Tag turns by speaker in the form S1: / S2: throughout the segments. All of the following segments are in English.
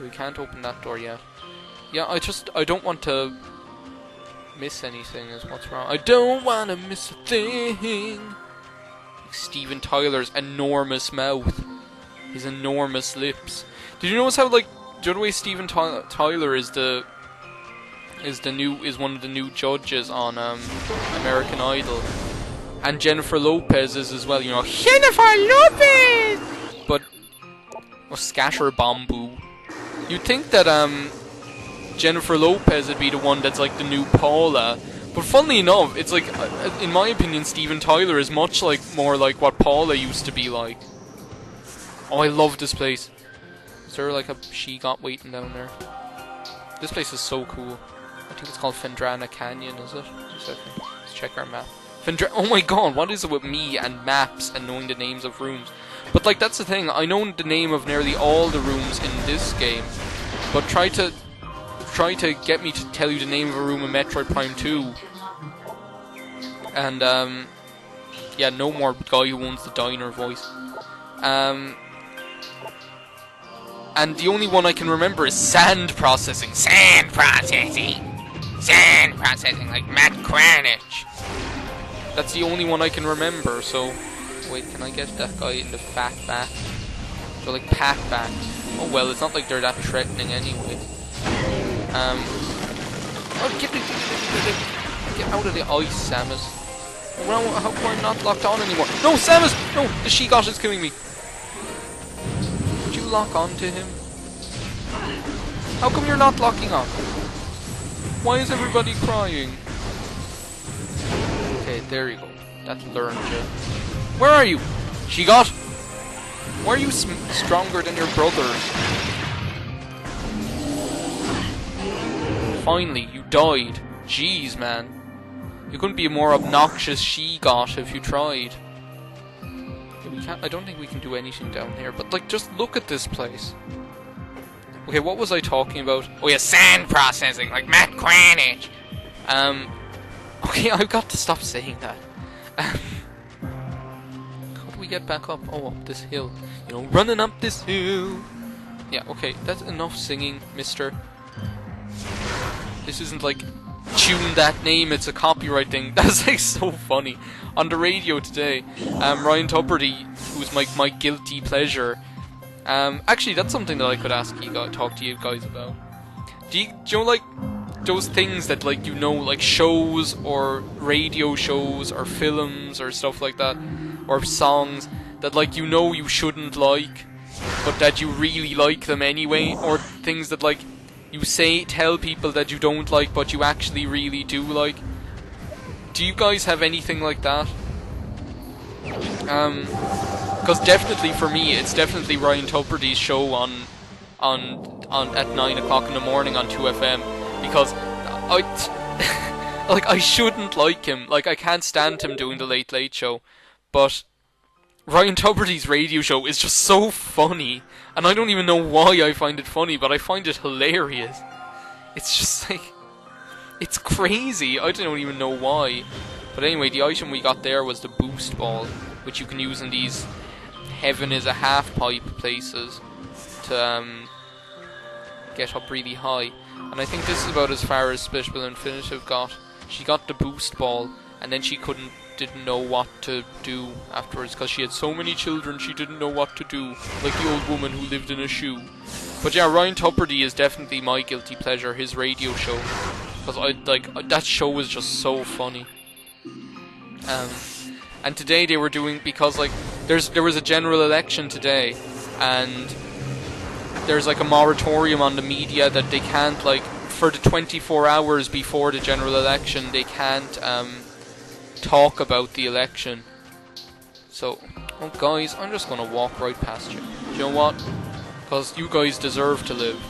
S1: We can't open that door yet. Yeah, I don't want to miss anything is what's wrong. I don't want to miss a thing. Like Steven Tyler's enormous mouth. His enormous lips. Did you notice how, like, the other way Steven Tyler is one of the new judges on American Idol, and Jennifer Lopez is as well. You know, Jennifer Lopez. But or Scatter Bamboo. You'd think that Jennifer Lopez would be the one that's like the new Paula, but funnily enough, it's like in my opinion, Steven Tyler is much like more like what Paula used to be like. Oh, I love this place. Is there like a she-got waiting down there? This place is so cool. I think it's called Fendrana Canyon, is it? Let's check our map. Oh my god, what is it with me and maps and knowing the names of rooms? But like, that's the thing, I know the name of nearly all the rooms in this game, but try to get me to tell you the name of a room in Metroid Prime 2. And yeah, no more guy who owns the diner voice. And the only one I can remember is sand processing. Sand processing! Sand processing, like Matt Cranich. That's the only one I can remember, so... Wait, can I get that guy in the fat back? They're like pack back. Oh well, it's not like they're that threatening anyway. Oh, get out of the ice, Samus. Well, how come I'm not locked on anymore? No, Samus! No, the she-got is killing me. Would you lock on to him? How come you're not locking on? Why is everybody crying? Okay, there you go. That learned you. Where are you? She-got? Why are you stronger than your brothers? Finally, you died. Jeez, man. You couldn't be a more obnoxious she-got if you tried. I don't think we can do anything down here, but like, just look at this place. Okay, what was I talking about? Oh yeah, sand processing, like Matt Cranich. Okay, I've got to stop saying that. How do we get back up? Oh, up this hill. You know, running up this hill. Yeah, okay, that's enough singing, mister. This isn't like, tune that name, it's a copyright thing. That's like so funny. On the radio today, Ryan Tuberty, who's my guilty pleasure. Actually, that's something that I could talk to you guys about. Do you know, like, those things that, like, you know, like shows or radio shows or films or stuff like that, or songs that, like, you know you shouldn't like, but that you really like them anyway, or things that, like, you tell people that you don't like, but you actually really do like. Do you guys have anything like that? Because definitely for me, it's definitely Ryan Tuberty's show on at 9 o'clock in the morning on 2FM, because I shouldn't like him. Like, I can't stand him doing the Late Late Show, but Ryan Tuberty's radio show is just so funny, and I don't even know why I find it funny, but I find it hilarious. It's just like, it's crazy. I don't even know why. But anyway, the item we got there was the boost ball, which you can use in these heaven is a half pipe places to get up really high. And I think this is about as far as Splishville Infinitive got. She got the boost ball, and then she didn't know what to do afterwards, because she had so many children she didn't know what to do, like the old woman who lived in a shoe. But yeah, Ryan Tuberty is definitely my guilty pleasure, his radio show, because that show was just so funny. And today they were doing, because like there was a general election today, and there's like a moratorium on the media that they can't, like, for the 24 hours before the general election, they can't talk about the election. So, oh guys, I'm just gonna walk right past you. Do you know what? Because you guys deserve to live.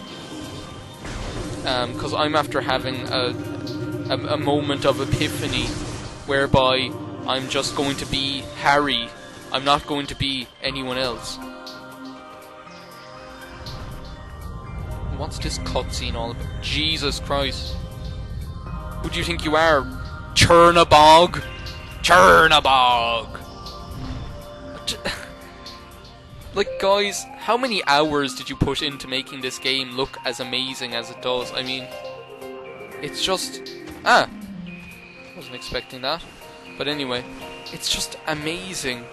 S1: Because I'm after having a moment of epiphany, whereby I'm just going to be Harry. I'm not going to be anyone else. What's this cutscene all about? Jesus Christ. Who do you think you are? Chernabog? Chernabog! Like, guys, how many hours did you put into making this game look as amazing as it does? I mean, it's just... wasn't expecting that. But anyway, it's just amazing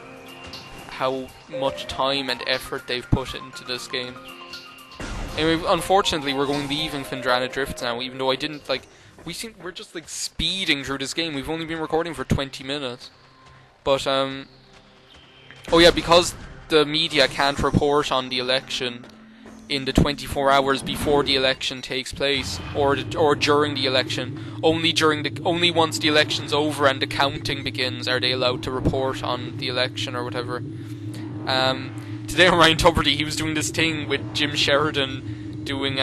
S1: how much time and effort they've put into this game. Anyway, unfortunately, we're going leaving Phendrana Drift now, even though I didn't, like... We're just, like, speeding through this game. We've only been recording for 20 minutes. But, oh yeah, because the media can't report on the election in the 24 hours before the election takes place, or during the election. Only once the election's over and the counting begins are they allowed to report on the election or whatever. Today on Ryan Tuberty, he was doing this thing with Jim Sheridan doing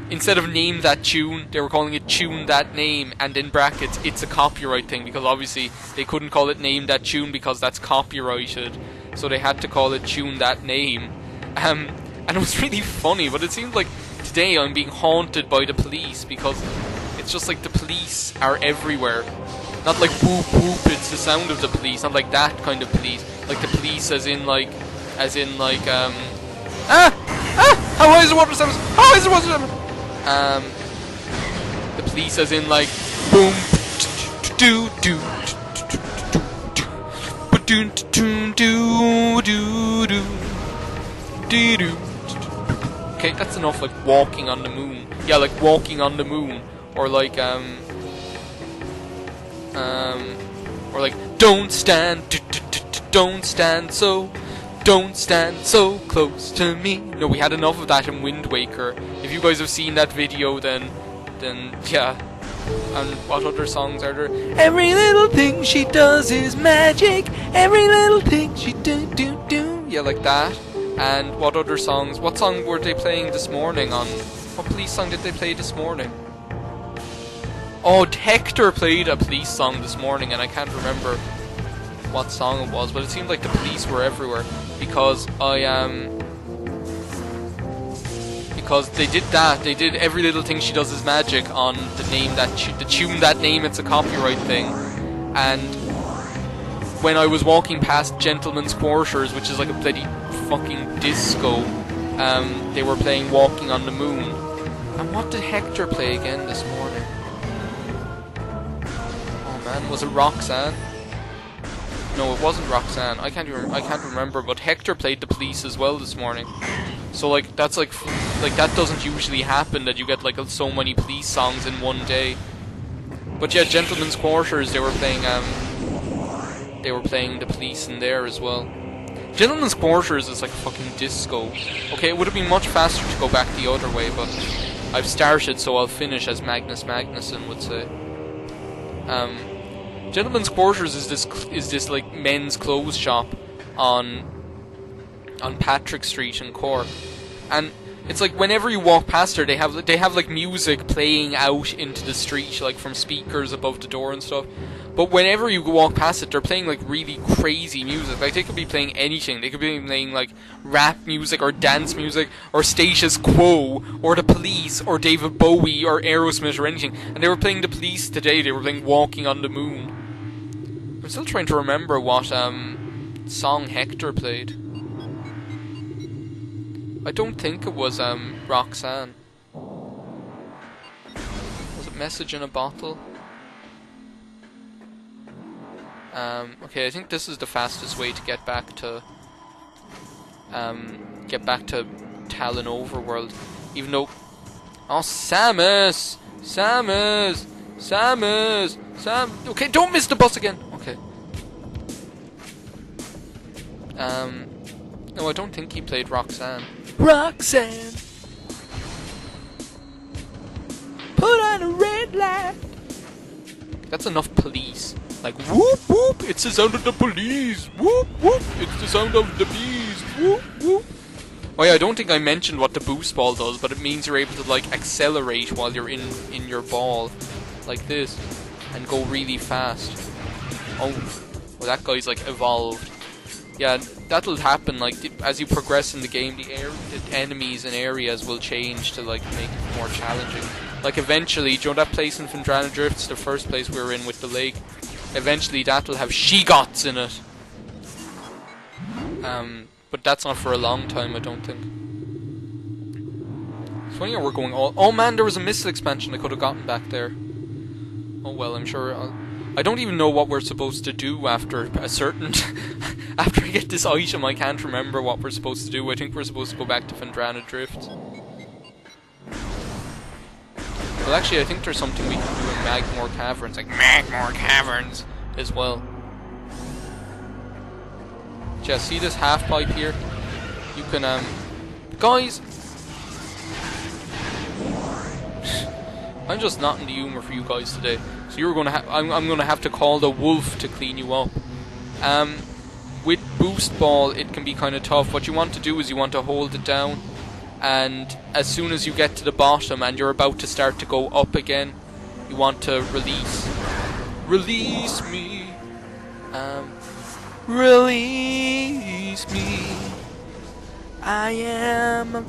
S1: instead of name that tune, they were calling it tune that name, and in brackets it's a copyright thing, because obviously they couldn't call it name that tune because that's copyrighted, so they had to call it tune that name. And it was really funny, but it seems like today I'm being haunted by the police, because it's just like the police are everywhere. Not like whoop whoop, it's the sound of the police, not like that kind of police. Like the police as in like how is the water service? How is the water service? The police as in like boom do do do do do do do do. Okay, that's enough. Like walking on the moon. Yeah, like walking on the moon, or like don't stand so close to me. No, we had enough of that in Wind Waker. If you guys have seen that video, then yeah. And what other songs are there? Every little thing she does is magic. Every little thing she do. Yeah, like that. And what other songs? What song were they playing this morning on? What police song did they play this morning? Oh, Hector played a police song this morning, and I can't remember what song it was, but it seemed like the police were everywhere, because because they did that. They did Every Little Thing She Does Is Magic on the name that the tune that name. It's a copyright thing, and when I was walking past Gentleman's Quarters, which is like a bloody fucking disco, they were playing Walking on the Moon. And what did Hector play again this morning? Oh man, was it Roxanne? No, it wasn't Roxanne. I can't remember. But Hector played the police as well this morning. So like that's like that doesn't usually happen, that you get like so many police songs in one day. But yeah, Gentleman's Quarters, they were playing the police in there as well. Gentleman's Quarters is like fucking disco. Okay, it would have been much faster to go back the other way, but I've started, so I'll finish, as Magnus Magnuson would say. Gentleman's Quarters is this like men's clothes shop on Patrick Street in Cork, and it's like whenever you walk past her, they have like music playing out into the street, like from speakers above the door and stuff. But whenever you walk past it, they're playing like really crazy music. Like they could be playing anything. They could be playing like rap music or dance music or Status Quo or the Police or David Bowie or Aerosmith or anything. And they were playing the Police today. They were playing Walking on the Moon. I'm still trying to remember what song Hector played. I don't think it was Roxanne. Was it Message in a Bottle? Okay, I think this is the fastest way to get back to Talon Overworld. Even though, oh, Samus! Okay, don't miss the bus again. Okay. No, I don't think he played Roxanne. Roxanne, put on a red light. That's enough police. Like, whoop whoop, it's the sound of the police. Whoop whoop, it's the sound of the bees. Whoop whoop. Oh yeah, I don't think I mentioned what the boost ball does, but it means you're able to like accelerate while you're in your ball, like this, and go really fast. Oh, well, that guy's like evolved. Yeah, that'll happen. Like as you progress in the game, the enemies and areas will change to like make it more challenging. Like eventually, do you know that place in Phendrana Drifts, the first place we were in with the lake? Eventually, that'll have she-gots in it. But that's not for a long time, I don't think. It's funny how we're going all... Oh man, there was a missile expansion I could have gotten back there. Oh well, I'm sure I don't even know what we're supposed to do after a certain... after I get this item, I can't remember what we're supposed to do. I think we're supposed to go back to Fendrana Drift. Well, actually, I think there's something we can do in Magmore Caverns, like Magmore Caverns as well. Yeah, see this half pipe here? You can, guys! I'm just not in the humour for you guys today. So you're gonna I'm gonna have to call the wolf to clean you up. With Boost Ball, it can be kind of tough. What you want to do is you want to hold it down, and as soon as you get to the bottom and you're about to start to go up again, you want to release. Release me. Release me. I am...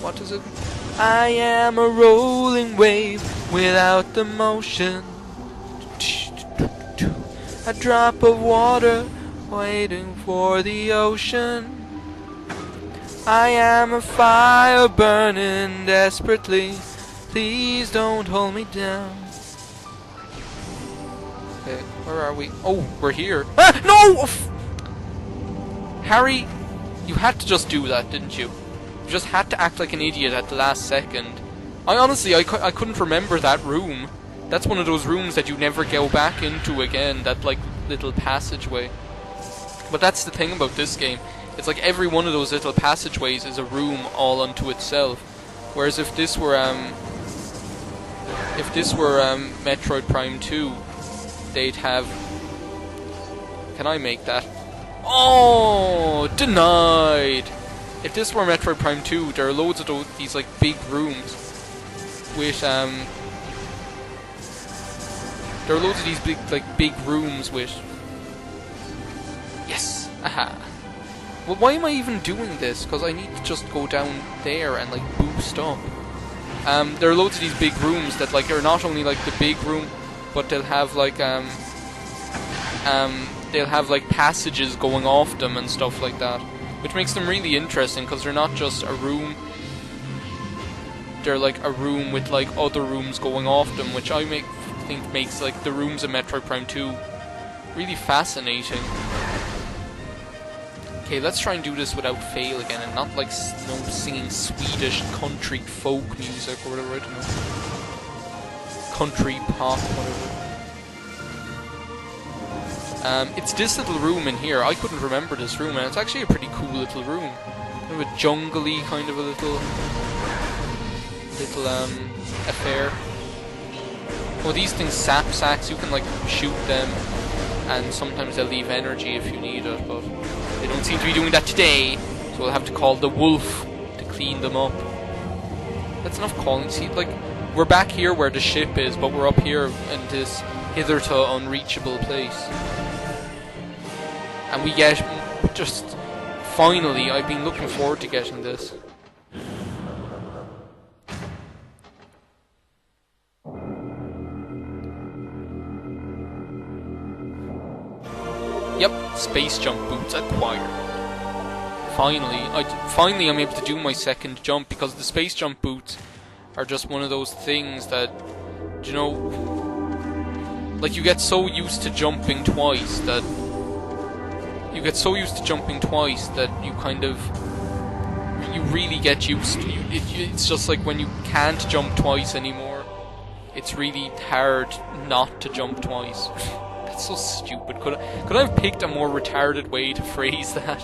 S1: What is it? I am a rolling wave without the motion. A drop of water waiting for the ocean. I am a fire burning desperately. Please don't hold me down. Okay, where are we? Oh, we're here. Ah, no! Harry, you had to just do that, didn't you? You just had to act like an idiot at the last second. I honestly, I couldn't remember that room. That's one of those rooms that you never go back into again, that like little passageway. But that's the thing about this game. It's like every one of those little passageways is a room all unto itself. Whereas if this were Metroid Prime 2, they'd have... Can I make that? Oh, denied! If this were Metroid Prime 2, there are loads of these like big rooms with there are loads of these big rooms with... Yes! Aha! Well, why am I even doing this? Because I need to just go down there and like boost up. There are loads of these big rooms that like are not only like the big room, but they'll have like passages going off them and stuff like that, which makes them really interesting because they're not just a room. They're like a room with like other rooms going off them, which I think makes like the rooms in Metroid Prime 2 really fascinating. Okay, let's try and do this without fail again, and not like singing Swedish country folk music or whatever, I don't know. Country pop, whatever. It's this little room in here. I couldn't remember this room, and it's actually a pretty cool little room. Kind of a jungly kind of a little affair. Well, these things sap sacks. You can like shoot them, and sometimes they'll leave energy if you need it, but they don't seem to be doing that today. So we'll have to call the wolf to clean them up. That's enough calling. See, like we're back here where the ship is, but we're up here in this hitherto unreachable place. And we get just finally, I've been looking forward to getting this. Yep, space jump boots acquired. Finally I'm able to do my second jump, because the space jump boots are just one of those things that, you know, like you get so used to jumping twice that you kind of, you really get used to it. It's just like when you can't jump twice anymore, it's really hard not to jump twice. That's so stupid. Could I have picked a more retarded way to phrase that?